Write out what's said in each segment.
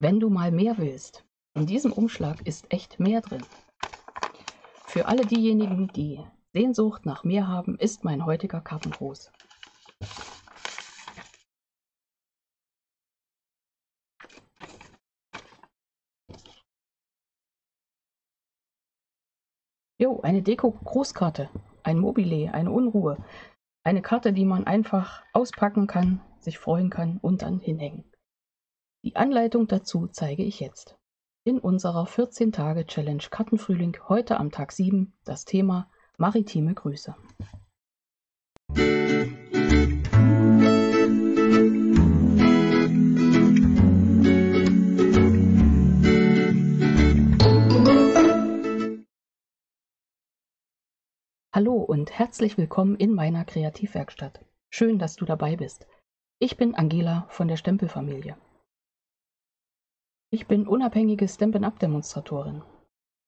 Wenn du mal mehr willst. In diesem Umschlag ist echt mehr drin. Für alle diejenigen, die Sehnsucht nach mehr haben, ist mein heutiger Kartengruß. Jo, eine Deko-Grußkarte, ein Mobile, eine Unruhe, eine Karte, die man einfach auspacken kann, sich freuen kann und dann hinhängen. Die Anleitung dazu zeige ich jetzt. In unserer 14-Tage-Challenge Kartenfrühling, heute am Tag 7, das Thema maritime Grüße. Hallo und herzlich willkommen in meiner Kreativwerkstatt. Schön, dass du dabei bist. Ich bin Angela von der Stempelfamilie. Ich bin unabhängige Stampin'-Up-Demonstratorin.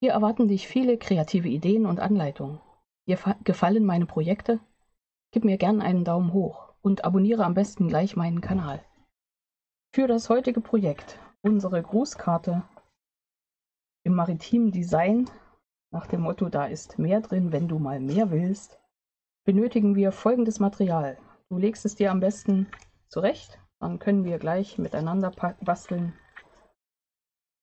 Hier erwarten dich viele kreative Ideen und Anleitungen. Dir gefallen meine Projekte? Gib mir gern einen Daumen hoch und abonniere am besten gleich meinen Kanal. Für das heutige Projekt, unsere Grußkarte im maritimen Design, nach dem Motto, da ist mehr drin, wenn du mal mehr willst, benötigen wir folgendes Material. Du legst es dir am besten zurecht, dann können wir gleich miteinander basteln.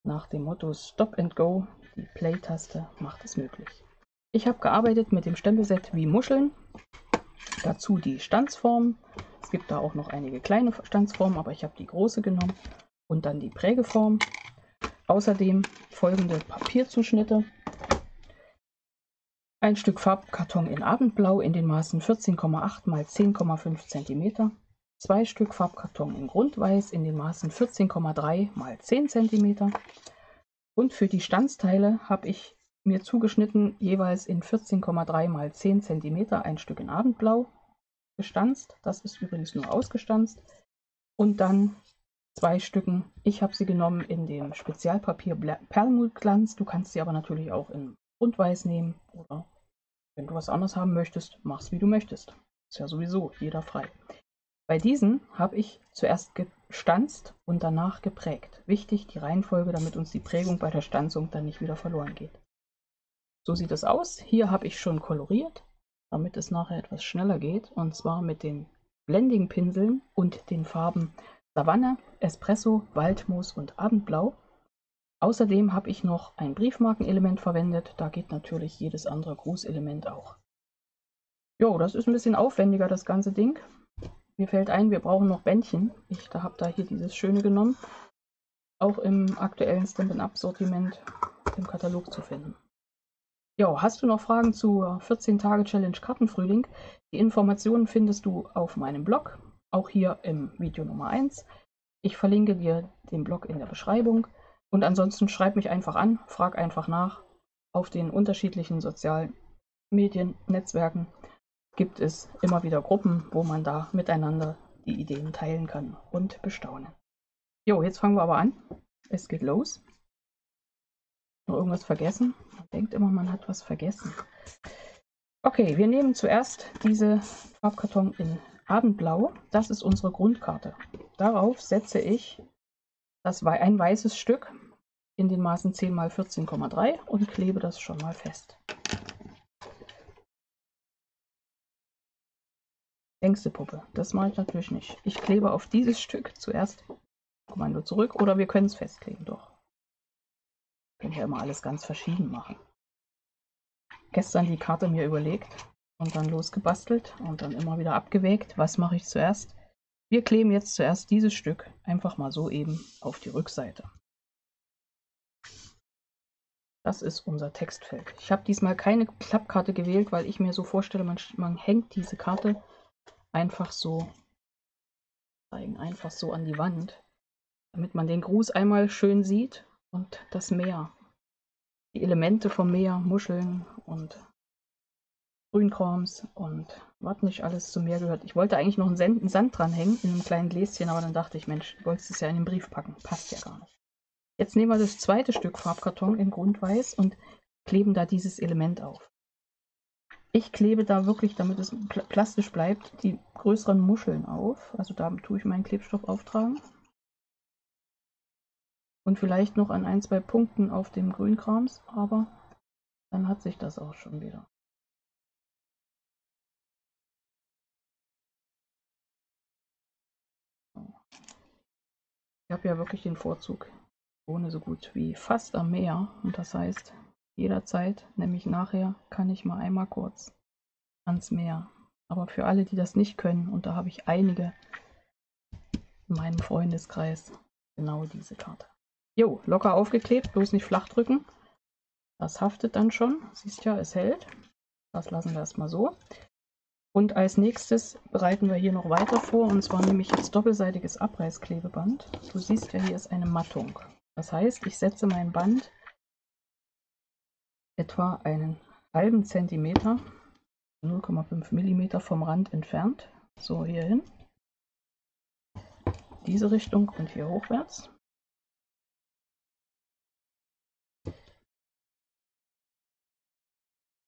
Nach dem Motto Stop and Go, die Play-Taste macht es möglich. Ich habe gearbeitet mit dem Stempelset wie Muscheln, dazu die Stanzform. Es gibt da auch noch einige kleine Stanzformen, aber ich habe die große genommen und dann die Prägeform. Außerdem folgende Papierzuschnitte. Ein Stück Farbkarton in Abendblau in den Maßen 14,8 x 10,5 cm. 2 Stück Farbkarton in Grundweiß in den Maßen 14,3 x 10 cm. Und für die Stanzteile habe ich mir zugeschnitten, jeweils in 14,3 x 10 cm, ein Stück in Abendblau gestanzt. Das ist übrigens nur ausgestanzt. Und dann 2 Stücken, ich habe sie genommen in dem Spezialpapier Perlmuttglanz. Du kannst sie aber natürlich auch in Grundweiß nehmen oder wenn du was anderes haben möchtest, mach's wie du möchtest. Ist ja sowieso jeder frei. Bei diesen habe ich zuerst gestanzt und danach geprägt. Wichtig die Reihenfolge, damit uns die Prägung bei der Stanzung dann nicht wieder verloren geht. So sieht es aus. Hier habe ich schon koloriert, damit es nachher etwas schneller geht. Und zwar mit den Blending-Pinseln und den Farben Savanne, Espresso, Waldmoos und Abendblau. Außerdem habe ich noch ein Briefmarkenelement verwendet. Da geht natürlich jedes andere Grußelement auch. Jo, das ist ein bisschen aufwendiger, das ganze Ding. Mir fällt ein, wir brauchen noch Bändchen. Ich habe da hier dieses schöne genommen. Auch im aktuellen Stampin'-Up-Sortiment im Katalog zu finden. Jo, hast du noch Fragen zur 14-Tage-Challenge Kartenfrühling? Die Informationen findest du auf meinem Blog, auch hier im Video Nummer 1. Ich verlinke dir den Blog in der Beschreibung. Und ansonsten schreib mich einfach an, frag einfach nach. Auf den unterschiedlichen sozialen Medien, Netzwerken gibt es immer wieder Gruppen, wo man da miteinander die Ideen teilen kann und bestaunen. Jo, jetzt fangen wir aber an. Es geht los. Noch irgendwas vergessen? Man denkt immer, man hat was vergessen. Okay, wir nehmen zuerst diese Farbkarton in Abendblau. Das ist unsere Grundkarte. Darauf setze ich ein weißes Stück in den Maßen 10 x 14,3 und klebe das schon mal fest. Ängstepuppe, das mache ich natürlich nicht. Ich klebe auf dieses Stück zuerst Kommando zurück oder wir können es festkleben, doch. Wir können ja immer alles ganz verschieden machen. Gestern die Karte mir überlegt und dann losgebastelt und dann immer wieder abgewägt, was mache ich zuerst. Wir kleben jetzt zuerst dieses Stück einfach mal so eben auf die Rückseite. Das ist unser Textfeld. Ich habe diesmal keine Klappkarte gewählt, weil ich mir so vorstelle, man hängt diese Karte einfach so an die Wand, damit man den Gruß einmal schön sieht und das Meer. Die Elemente vom Meer, Muscheln und Grünkrams und was nicht alles zum Meer gehört. Ich wollte eigentlich noch einen Sand dranhängen in einem kleinen Gläschen, aber dann dachte ich, Mensch, du wolltest es ja in den Brief packen. Passt ja gar nicht. Jetzt nehmen wir das zweite Stück Farbkarton in Grundweiß und kleben da dieses Element auf. Ich klebe da wirklich, damit es plastisch bleibt, die größeren Muscheln auf. Also da tue ich meinen Klebstoff auftragen. und vielleicht noch an 1, 2 Punkten auf dem Grünkrams, aber dann hat sich das auch schon wieder. Ich habe ja wirklich den Vorzug, ich wohne so gut wie fast am Meer und das heißt, jederzeit, nämlich nachher, kann ich mal einmal kurz ans Meer. Aber für alle, die das nicht können, und da habe ich einige in meinem Freundeskreis, genau diese Karte. Jo, locker aufgeklebt, bloß nicht flach drücken. Das haftet dann schon. Siehst ja, es hält. Das lassen wir erstmal so. Und als nächstes bereiten wir hier noch weiter vor, und zwar nehme ich jetzt doppelseitiges Abreißklebeband. Du siehst ja, hier ist eine Mattung. Das heißt, ich setze mein Band etwa einen halben Zentimeter, 0,5 mm vom Rand entfernt, so hier hin. Diese Richtung und hier hochwärts.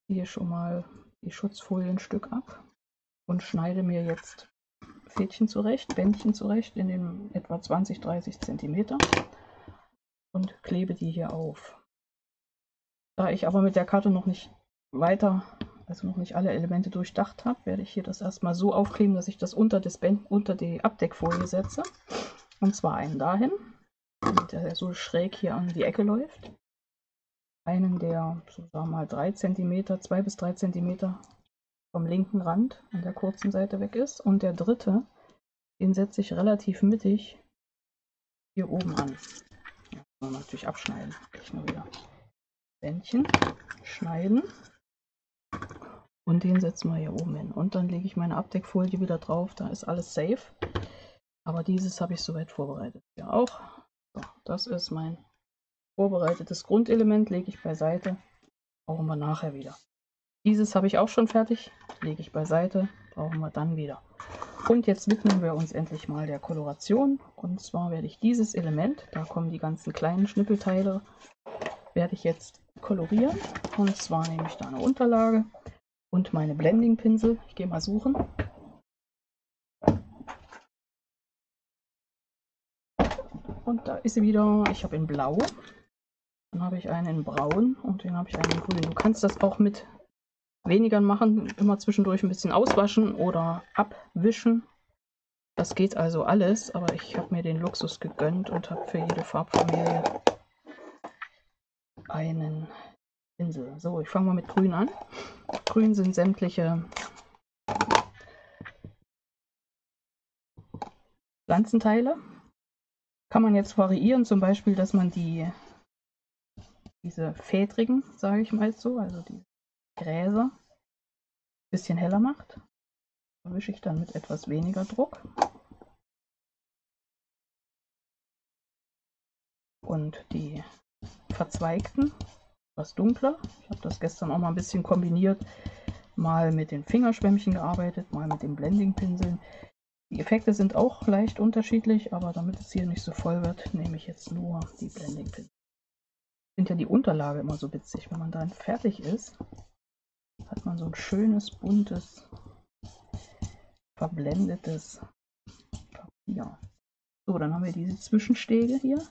Hier schon mal die Schutzfolie ein Stück ab und schneide mir jetzt Fädchen zurecht, Bändchen zurecht in den etwa 20-30 cm und klebe die hier auf. Da ich aber mit der Karte noch nicht weiter, also noch nicht alle Elemente durchdacht habe, werde ich hier das erstmal so aufkleben, dass ich das unter die Abdeckfolie setze. Und zwar einen dahin, der so schräg hier an die Ecke läuft. Einen, der, so sagen wir mal, 3 cm, 2 bis 3 cm vom linken Rand an der kurzen Seite weg ist. Und der dritte, den setze ich relativ mittig hier oben an. Ja, muss man natürlich abschneiden. Ich nur wieder Bändchen schneiden. Und den setzen wir hier oben hin. Und dann lege ich meine Abdeckfolie wieder drauf. Da ist alles safe. Aber dieses habe ich soweit vorbereitet. Ja auch. So, das ist mein vorbereitetes Grundelement. Lege ich beiseite. Brauchen wir nachher wieder. Dieses habe ich auch schon fertig. Lege ich beiseite. Brauchen wir dann wieder. Und jetzt widmen wir uns endlich mal der Koloration. Und zwar werde ich dieses Element, da kommen die ganzen kleinen Schnippelteile, werde ich jetzt kolorieren. Und zwar nehme ich da eine Unterlage und meine Blending-Pinsel. Ich gehe mal suchen. Und da ist sie wieder. Ich habe in Blau. Dann habe ich einen in Braun und den habe ich einen in Grün. Du kannst das auch mit weniger machen, immer zwischendurch ein bisschen auswaschen oder abwischen. Das geht also alles, aber ich habe mir den Luxus gegönnt und habe für jede Farbfamilie einen Pinsel. So, ich fange mal mit Grün an. Grün sind sämtliche Pflanzenteile. Kann man jetzt variieren, zum Beispiel, dass man diese fedrigen, sage ich mal so, also die Gräser, ein bisschen heller macht. Da wische ich dann mit etwas weniger Druck. Und die verzweigten, etwas dunkler. Ich habe das gestern auch mal ein bisschen kombiniert. Mal mit den Fingerschwämmchen gearbeitet, mal mit den Blending-Pinseln. Die Effekte sind auch leicht unterschiedlich, aber damit es hier nicht so voll wird, nehme ich jetzt nur die Blending-Pinsel. Ich finde ja die Unterlage immer so witzig. Wenn man dann fertig ist, hat man so ein schönes, buntes, verblendetes Papier. So, dann haben wir diese Zwischenstege hier.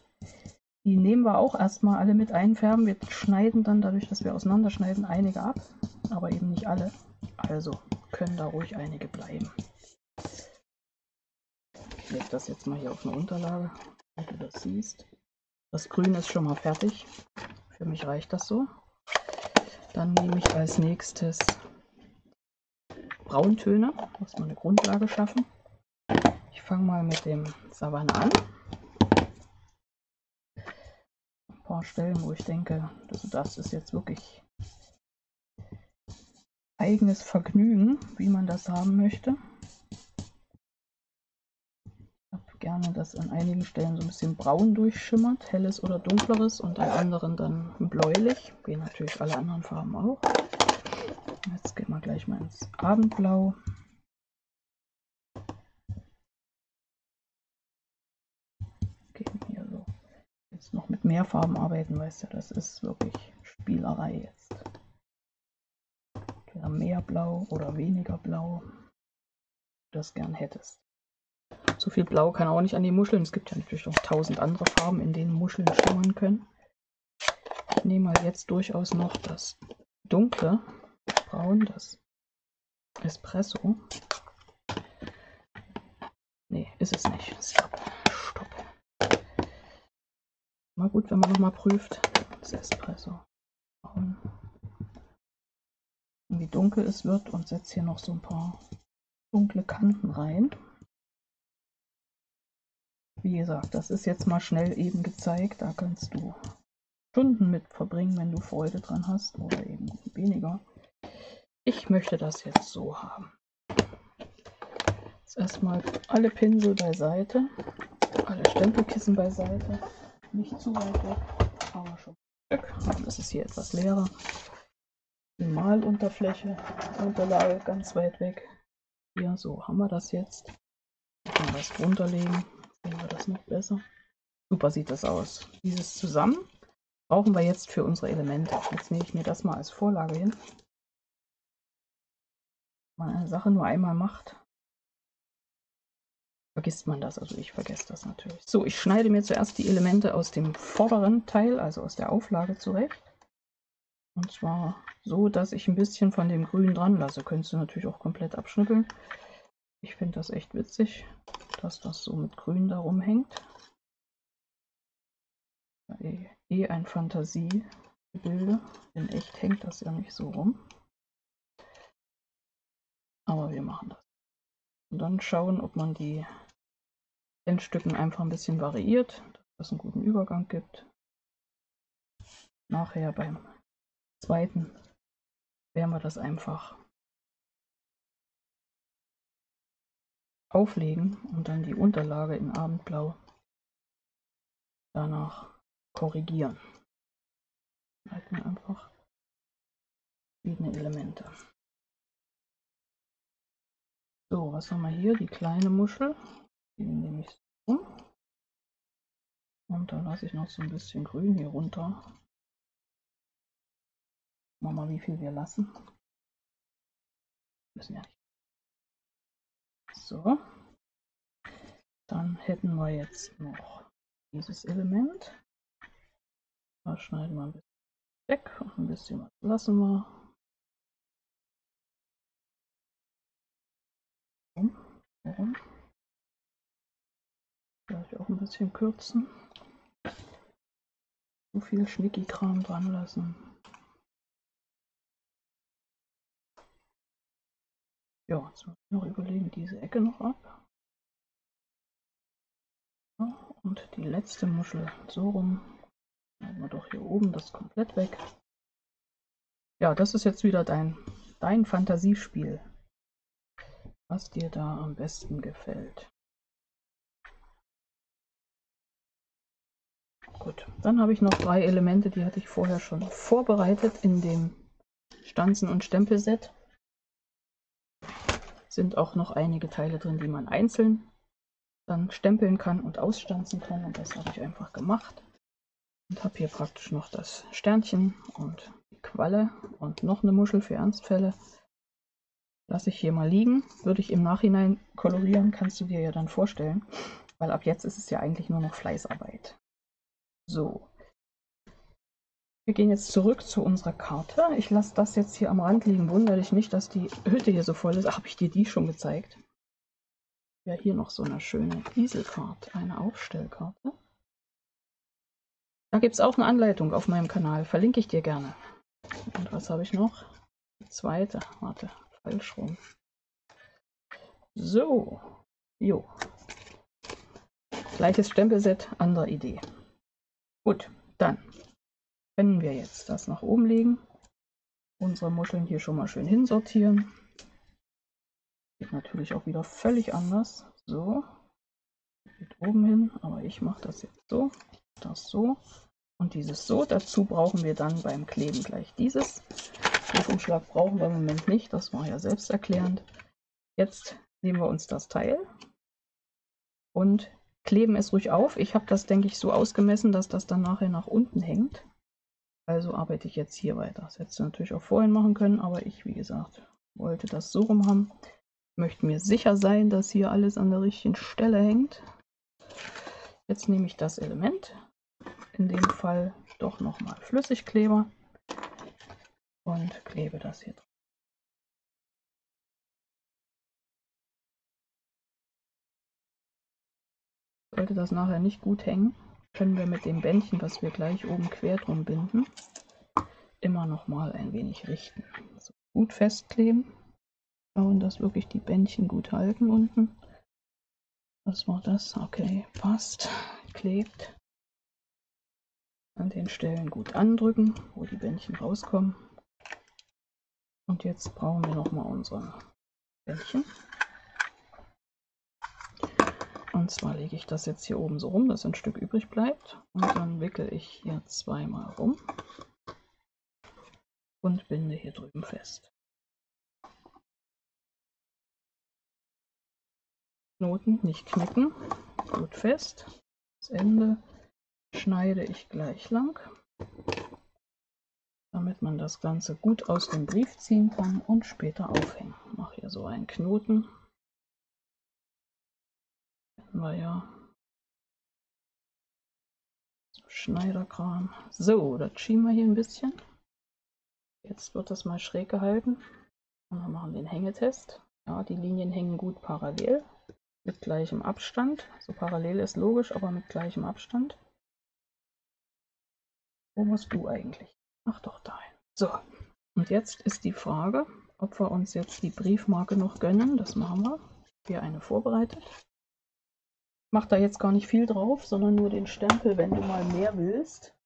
Die nehmen wir auch erstmal alle mit einfärben. Wir schneiden dann, dadurch, dass wir auseinanderschneiden, einige ab, aber eben nicht alle. Also können da ruhig einige bleiben. Ich lege das jetzt mal hier auf eine Unterlage, damit du das siehst. Das Grün ist schon mal fertig. Für mich reicht das so. Dann nehme ich als nächstes Brauntöne, muss man eine Grundlage schaffen. Ich fange mal mit dem Savanne an. Ein paar Stellen, wo ich denke, das ist jetzt wirklich eigenes Vergnügen, wie man das haben möchte. Ich habe gerne, dass an einigen Stellen so ein bisschen braun durchschimmert, helles oder dunkleres, und an anderen dann bläulich. Gehen natürlich alle anderen Farben auch. Jetzt gehen wir gleich mal ins Abendblau. Gehen hier so. Jetzt noch mit mehr Farben arbeiten, weißt du, das ist wirklich Spielerei jetzt. Mehr Blau oder weniger Blau, du das gern hättest. zu viel Blau kann auch nicht an die Muscheln. Es gibt ja natürlich noch 1000 andere Farben, in denen Muscheln schimmern können. Ich nehme mal jetzt durchaus noch das dunkle Braun, das Espresso. Nee, ist es nicht. Stopp. Mal gut, wenn man nochmal prüft. Das Espresso. Braun. Wie dunkel es wird und setze hier noch so ein paar dunkle Kanten rein. Wie gesagt, das ist jetzt mal schnell eben gezeigt. Da kannst du Stunden mit verbringen, wenn du Freude dran hast oder eben weniger. Ich möchte das jetzt so haben. Jetzt erstmal alle Pinsel beiseite, alle Stempelkissen beiseite. Nicht zu weit weg, aber schon weg. Dann ist es hier etwas leerer. Die Malunterfläche, Unterlage ganz weit weg. Hier, so haben wir das jetzt. Kann man das runterlegen, sehen wir das noch besser. Super sieht das aus. Dieses zusammen brauchen wir jetzt für unsere Elemente. Jetzt nehme ich mir das mal als Vorlage hin. Wenn man eine Sache nur einmal macht, vergisst man das. Also ich vergesse das natürlich. So, ich schneide mir zuerst die Elemente aus dem vorderen Teil, also aus der Auflage zurecht. Und zwar so, dass ich ein bisschen von dem Grün dran lasse. Könntest du natürlich auch komplett abschnippeln. Ich finde das echt witzig, dass das so mit Grün da rumhängt. Ein Fantasiegebilde. In echt hängt das ja nicht so rum. Aber wir machen das. Und dann schauen, ob man die Endstücken einfach ein bisschen variiert, dass es einen guten Übergang gibt. Nachher beim zweiten werden wir das einfach auflegen und dann die Unterlage in Abendblau danach korrigieren. Halten wir einfach verschiedene Elemente. So, was haben wir hier? Die kleine Muschel. Die nehme ich so. Und dann lasse ich noch so ein bisschen Grün hier runter. Machen wir mal, wie viel wir lassen. Müssen ja nicht. So. Dann hätten wir jetzt noch dieses Element. Da schneiden wir ein bisschen weg und ein bisschen was lassen wir. Warum? Vielleicht auch ein bisschen kürzen. So viel Schnicki-Kram dran lassen. Ja, jetzt muss ich noch überlegen, diese Ecke noch ab. Ja, und die letzte Muschel so rum. Machen wir doch hier oben das komplett weg. Ja, das ist jetzt wieder dein Fantasiespiel, was dir da am besten gefällt. Gut, dann habe ich noch 3 Elemente, die hatte ich vorher schon vorbereitet in dem Stanzen- und Stempelset. Sind auch noch einige Teile drin, die man einzeln dann stempeln kann und ausstanzen kann. Und das habe ich einfach gemacht. Und habe hier praktisch noch das Sternchen und die Qualle und noch eine Muschel für Ernstfälle. Lasse ich hier mal liegen. Würde ich im Nachhinein kolorieren, kannst du dir ja dann vorstellen. Weil ab jetzt ist es ja eigentlich nur noch Fleißarbeit. So. Wir gehen jetzt zurück zu unserer Karte. Ich lasse das jetzt hier am Rand liegen. Wundere dich nicht, dass die Hütte hier so voll ist. Habe ich dir die schon gezeigt? Ja, hier noch so eine schöne Eselkarte, eine Aufstellkarte. Da gibt es auch eine Anleitung auf meinem Kanal. Verlinke ich dir gerne. Und was habe ich noch? Die zweite. Warte, falsch rum. So. Jo. Gleiches Stempelset, andere Idee. Gut, dann können wir jetzt das nach oben legen. Unsere Muscheln hier schon mal schön hinsortieren. Geht natürlich auch wieder völlig anders. So. Geht oben hin, aber ich mache das jetzt so. Das so. Und dieses so. Dazu brauchen wir dann beim Kleben gleich dieses. Briefumschlag brauchen wir im Moment nicht. Das war ja selbsterklärend. Jetzt nehmen wir uns das Teil und kleben es ruhig auf. Ich habe das, denke ich, so ausgemessen, dass das dann nachher nach unten hängt. Also arbeite ich jetzt hier weiter. Das hättest du natürlich auch vorhin machen können, aber ich, wie gesagt, wollte das so rum haben. Möchte mir sicher sein, dass hier alles an der richtigen Stelle hängt. Jetzt nehme ich das Element, in dem Fall doch nochmal Flüssigkleber, und klebe das hier drauf. Sollte das nachher nicht gut hängen, können wir mit dem Bändchen, was wir gleich oben quer drum binden, immer noch mal ein wenig richten. So, gut festkleben, schauen, dass wirklich die Bändchen gut halten unten. Was war das? Okay, passt, klebt. An den Stellen gut andrücken, wo die Bändchen rauskommen. Und jetzt brauchen wir noch mal unsere Bändchen. Und zwar lege ich das jetzt hier oben so rum, dass ein Stück übrig bleibt. Und dann wickel ich hier zweimal rum und binde hier drüben fest. Knoten nicht knicken, gut fest. Das Ende schneide ich gleich lang, damit man das Ganze gut aus dem Brief ziehen kann und später aufhängen. Ich mache hier so einen Knoten. Hätten wir ja so Schneiderkram. So, das schieben wir hier ein bisschen. Jetzt wird das mal schräg gehalten. Und wir machen den Hängetest. Ja, die Linien hängen gut parallel, mit gleichem Abstand. So parallel ist logisch, aber mit gleichem Abstand. Wo musst du eigentlich? Ach doch, dahin. So, und jetzt ist die Frage, ob wir uns jetzt die Briefmarke noch gönnen. Das machen wir. Hier eine vorbereitet. Ich mache da jetzt gar nicht viel drauf, sondern nur den Stempel, wenn du mal mehr willst.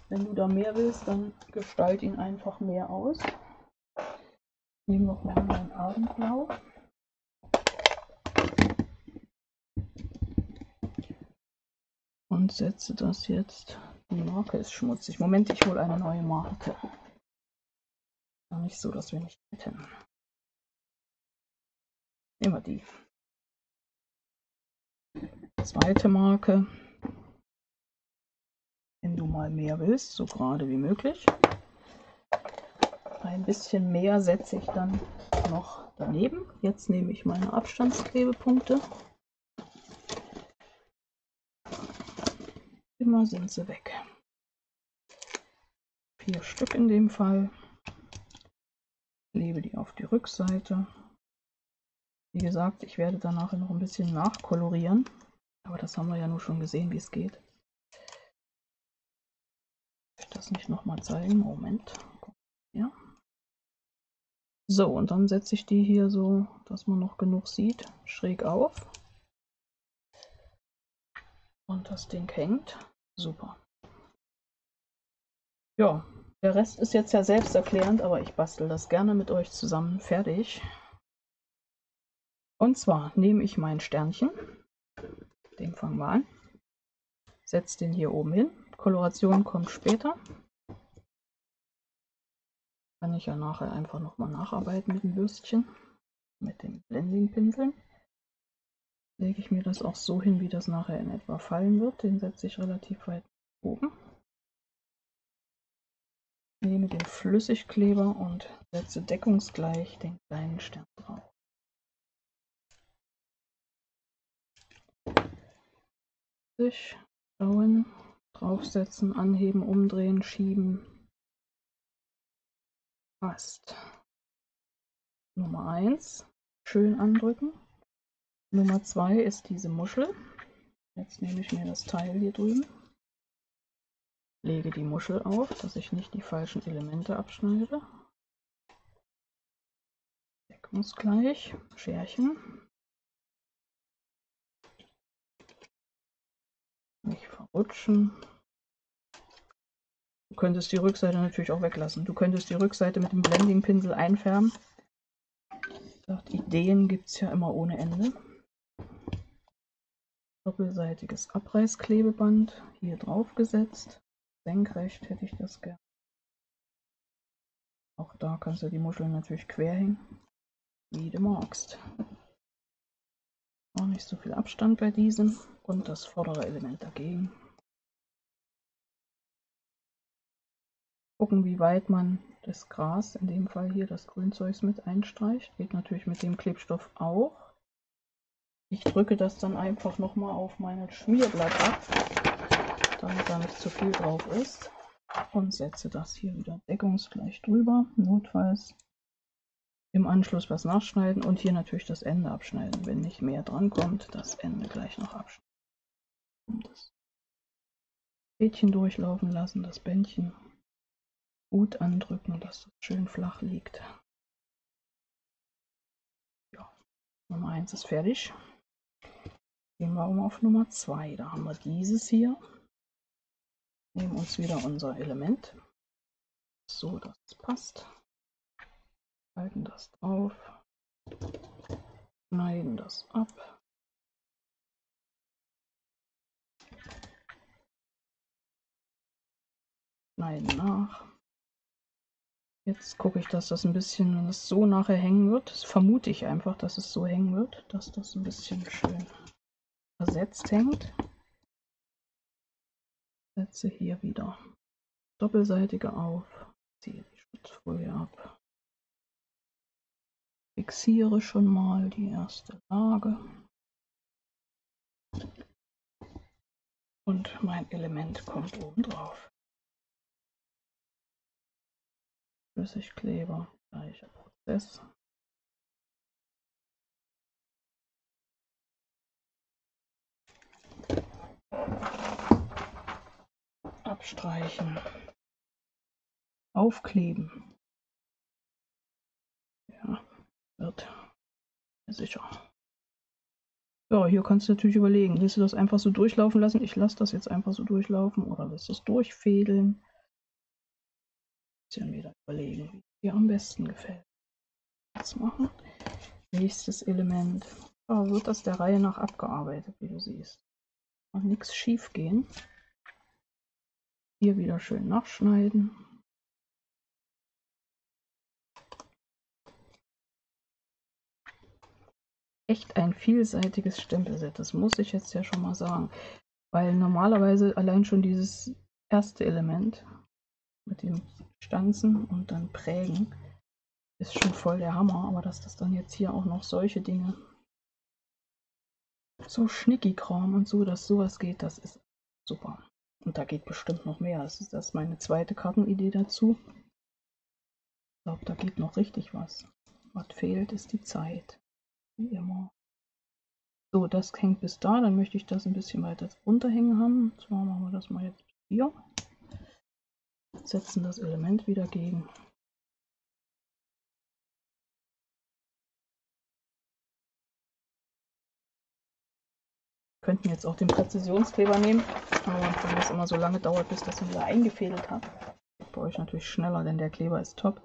Wenn du da mehr willst, dann gestalt ihn einfach mehr aus. Ich nehme noch mal mein Abendblau. Und setze das jetzt. Die Marke ist schmutzig. Moment, ich hole eine neue Marke. Gar nicht so, dass wir nicht hätten. Nehmen wir die. Zweite Marke. Wenn du mal mehr willst, so gerade wie möglich. Ein bisschen mehr setze ich dann noch daneben. Jetzt nehme ich meine Abstandsklebepunkte. Immer sind sie weg. 4 Stück in dem Fall. Klebe die auf die Rückseite. Wie gesagt, ich werde danach noch ein bisschen nachkolorieren. Aber das haben wir ja nur schon gesehen, wie es geht. Ich will das nicht nochmal zeigen. Moment. Ja. So, und dann setze ich die hier so, dass man noch genug sieht, schräg auf. Und das Ding hängt. Super. Ja, der Rest ist jetzt ja selbsterklärend, aber ich bastel das gerne mit euch zusammen. Fertig. Und zwar nehme ich mein Sternchen, den fangen wir an, setze den hier oben hin. Koloration kommt später. Kann ich ja nachher einfach nochmal nacharbeiten mit dem Bürstchen, mit den Blending-Pinseln. Lege ich mir das auch so hin, wie das nachher in etwa fallen wird. Den setze ich relativ weit oben. Nehme den Flüssigkleber und setze deckungsgleich den kleinen Stern drauf. Schauen, draufsetzen, anheben, umdrehen, schieben. Passt. Nummer 1, schön andrücken. Nummer 2 ist diese Muschel. Jetzt nehme ich mir das Teil hier drüben, lege die Muschel auf, dass ich nicht die falschen Elemente abschneide. Deckungsgleich, Scherchen. Nicht verrutschen. Du könntest die Rückseite natürlich auch weglassen. Du könntest die Rückseite mit dem Blending-Pinsel einfärben. Ideen gibt es ja immer ohne Ende. Doppelseitiges Abreißklebeband hier drauf gesetzt. Senkrecht hätte ich das gerne. Auch da kannst du die Muscheln natürlich quer hängen, wie du magst. Auch nicht so viel Abstand bei diesem und das vordere Element dagegen. Gucken, wie weit man das Gras, in dem Fall hier das Grünzeugs mit einstreicht. Geht natürlich mit dem Klebstoff auch. Ich drücke das dann einfach nochmal auf mein Schmierblatt ab, damit da nicht zu viel drauf ist. Und setze das hier wieder deckungsgleich drüber. Notfalls im Anschluss was nachschneiden und hier natürlich das Ende abschneiden. Wenn nicht mehr dran kommt, das Ende gleich noch abschneiden. Und das Fädchen durchlaufen lassen, das Bändchen gut andrücken, dass das schön flach liegt. Ja, Nummer 1 ist fertig. Gehen wir auf Nummer 2. Da haben wir dieses hier. Nehmen uns wieder unser Element, so dass es passt. Halten das drauf. Schneiden das ab. Schneiden nach. Jetzt gucke ich, dass das ein bisschen, wenn es so nachher hängen wird, das vermute ich einfach, dass es so hängen wird, dass das ein bisschen schön versetzt hängt. Setze hier wieder doppelseitige auf, ziehe die Schutzfolie ab, fixiere schon mal die erste Lage und mein Element kommt oben drauf. Flüssigkleber, gleicher Prozess. Abstreichen, aufkleben. Ja, wird sicher. Ja, hier kannst du natürlich überlegen, willst du das einfach so durchlaufen lassen? Ich lasse das jetzt einfach so durchlaufen oder willst du es durchfädeln? Bisschen wieder überlegen, wie es dir am besten gefällt. Jetzt machen. Nächstes Element. Da wird das der Reihe nach abgearbeitet, wie du siehst. Und nichts schief gehen. Hier wieder schön nachschneiden. Echt ein vielseitiges Stempelset, das muss ich jetzt ja schon mal sagen. Weil normalerweise allein schon dieses erste Element mit dem Stanzen und dann Prägen ist schon voll der Hammer. Aber dass das dann jetzt hier auch noch solche Dinge, so Schnicki-Kram und so, dass sowas geht, das ist super. Und da geht bestimmt noch mehr. Das ist meine zweite Kartenidee dazu. Ich glaube, da geht noch richtig was. Was fehlt, ist die Zeit. Wie immer. So, das hängt bis da. Dann möchte ich das ein bisschen weiter runterhängen haben. Und zwar machen wir das mal jetzt hier. Setzen das Element wieder gegen. Wir könnten jetzt auch den Präzisionskleber nehmen, aber wenn das immer so lange dauert, bis das wieder eingefädelt hat, bei euch natürlich schneller, denn der Kleber ist top,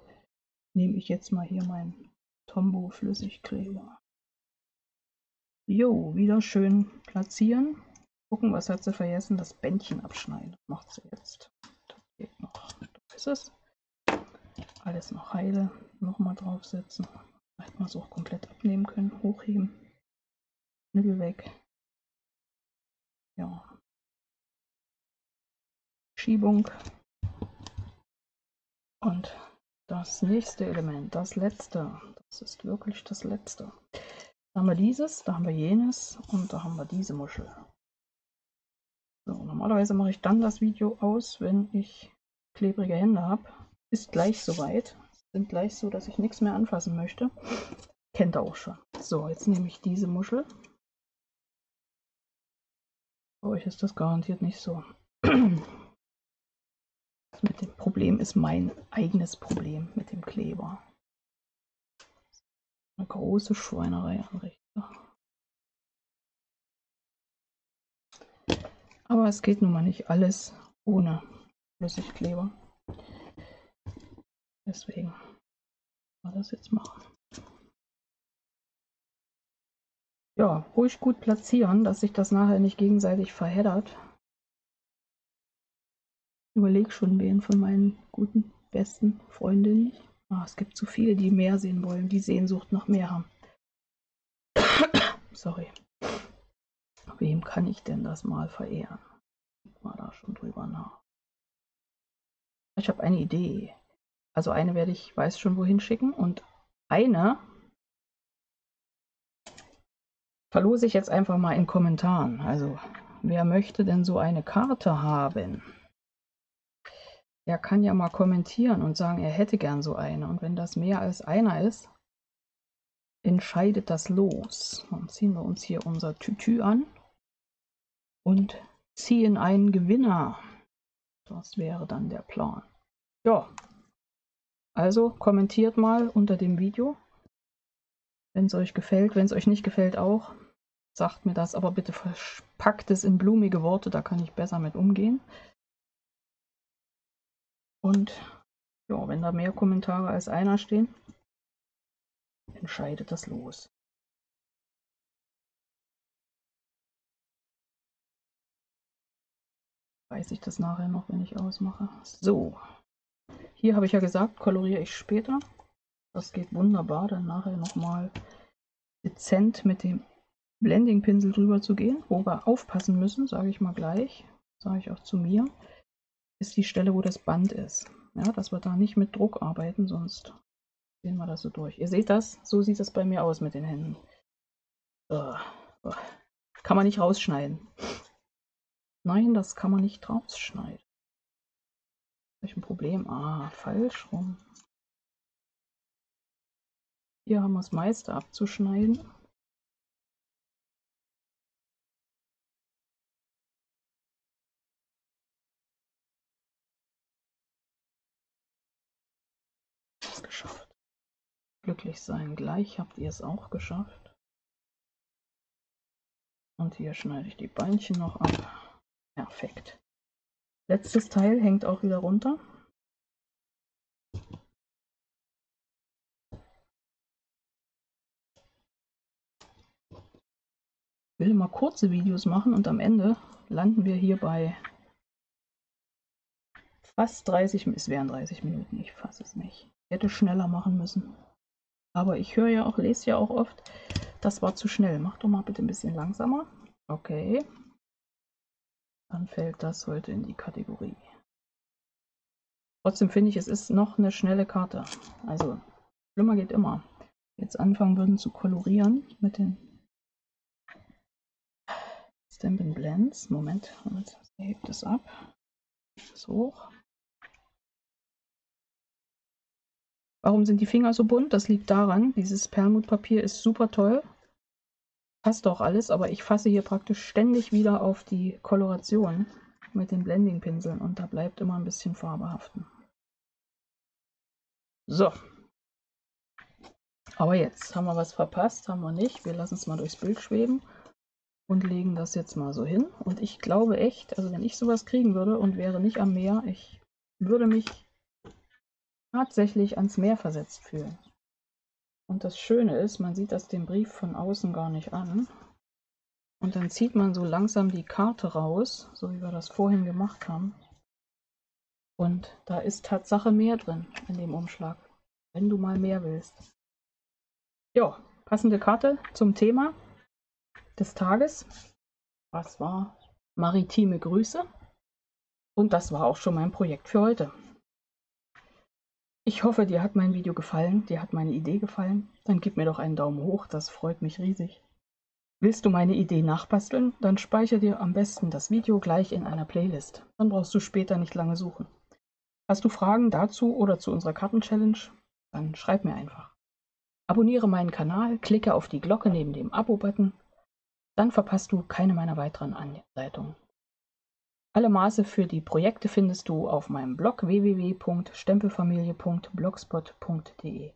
nehme ich jetzt mal hier meinen Tombow Flüssigkleber. Jo, wieder schön platzieren. Gucken, was hat sie vergessen? Das Bändchen abschneiden. Das macht sie jetzt. Das geht noch. Da ist es. Alles noch heile. Nochmal draufsetzen. Vielleicht mal es auch komplett abnehmen können. Hochheben. Nibbel weg. Ja. Schiebung. Und das nächste Element, das letzte. Das ist wirklich das letzte. Da haben wir dieses, da haben wir jenes und da haben wir diese Muschel. So, normalerweise mache ich dann das Video aus, wenn ich klebrige Hände habe. Ist gleich soweit. Sind gleich so, dass ich nichts mehr anfassen möchte. Kennt ihr auch schon. So, jetzt nehme ich diese Muschel. Bei euch ist das garantiert nicht so. Das mit dem Problem ist mein eigenes Problem mit dem Kleber. Eine große Schweinerei anrichten. Aber es geht nun mal nicht alles ohne Flüssigkleber. Deswegen mal das jetzt machen. Ja, ruhig gut platzieren, dass sich das nachher nicht gegenseitig verheddert. Ich überlege schon, wen von meinen guten, besten Freundinnen. Es gibt zu viele, die mehr sehen wollen, die Sehnsucht nach mehr haben. Sorry. Wem kann ich denn das mal verehren? Mal da schon drüber nach. Ich habe eine Idee. Also eine werde ich, weiß schon wohin schicken und eine verlose ich jetzt einfach mal in Kommentaren. Also wer möchte denn so eine Karte haben? Er kann ja mal kommentieren und sagen, er hätte gern so eine. Und wenn das mehr als einer ist, entscheidet das Los. Dann ziehen wir uns hier unser Tütü an und ziehen einen Gewinner. Das wäre dann der Plan. Ja, also kommentiert mal unter dem Video, wenn es euch gefällt. Wenn es euch nicht gefällt auch, sagt mir das, aber bitte verpackt es in blumige Worte, da kann ich besser mit umgehen. Und ja, wenn da mehr Kommentare als einer stehen, entscheidet das Los. Weiß ich das nachher noch, wenn ich ausmache. So, hier habe ich ja gesagt, koloriere ich später. Das geht wunderbar, dann nachher nochmal dezent mit dem Blending-Pinsel drüber zu gehen. Wo wir aufpassen müssen, sage ich mal gleich, sage ich auch zu mir, ist die Stelle, wo das Band ist. Ja, dass wir da nicht mit Druck arbeiten, sonst sehen wir das so durch. Ihr seht das, so sieht das bei mir aus mit den Händen. Kann man nicht rausschneiden. Nein, das kann man nicht rausschneiden. Habe ich ein Problem? Ah, falsch rum. Hier haben wir das meiste abzuschneiden. Das geschafft. Glücklich sein. Gleich habt ihr es auch geschafft. Und hier schneide ich die Beinchen noch ab. Perfekt. Letztes Teil hängt auch wieder runter. Ich will mal kurze Videos machen und am Ende landen wir hier bei fast 30, es wären 30 Minuten, ich fasse es nicht. Ich hätte schneller machen müssen. Aber ich höre ja auch, lese ja auch oft, das war zu schnell. Mach doch mal bitte ein bisschen langsamer. Okay. Dann fällt das heute in die Kategorie. Trotzdem finde ich, es ist noch eine schnelle Karte. Also, schlimmer geht immer. Jetzt anfangen würden zu kolorieren mit den Stampin' Blends. Moment, jetzt hebt es ab. Das hoch. Warum sind die Finger so bunt? Das liegt daran, dieses Perlmuttpapier ist super toll. Passt auch alles, aber ich fasse hier praktisch ständig wieder auf die Koloration mit den Blending-Pinseln und da bleibt immer ein bisschen Farbe haften. So. Aber jetzt haben wir was verpasst, haben wir nicht. Wir lassen es mal durchs Bild schweben und legen das jetzt mal so hin. Und ich glaube echt, also wenn ich sowas kriegen würde und wäre nicht am Meer, ich würde mich tatsächlich ans Meer versetzt fühlen. Und das Schöne ist, man sieht das den Brief von außen gar nicht an. Und dann zieht man so langsam die Karte raus, so wie wir das vorhin gemacht haben. Und da ist Tatsache mehr drin in dem Umschlag, wenn du mal mehr willst. Ja, passende Karte zum Thema des Tages. Was war? Maritime Grüße. Und das war auch schon mein Projekt für heute. Ich hoffe, dir hat mein Video gefallen, dir hat meine Idee gefallen. Dann gib mir doch einen Daumen hoch, das freut mich riesig. Willst du meine Idee nachbasteln? Dann speichere dir am besten das Video gleich in einer Playlist. Dann brauchst du später nicht lange suchen. Hast du Fragen dazu oder zu unserer Karten-Challenge? Dann schreib mir einfach. Abonniere meinen Kanal, klicke auf die Glocke neben dem Abo-Button. Dann verpasst du keine meiner weiteren Anleitungen. Alle Maße für die Projekte findest du auf meinem Blog www.stempelfamilie.blogspot.de.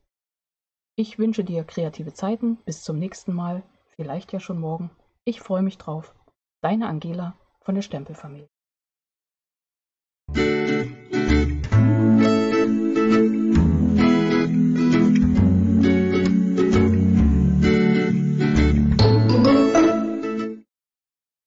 Ich wünsche dir kreative Zeiten. Bis zum nächsten Mal. Vielleicht ja schon morgen. Ich freue mich drauf. Deine Angela von der Stempelfamilie.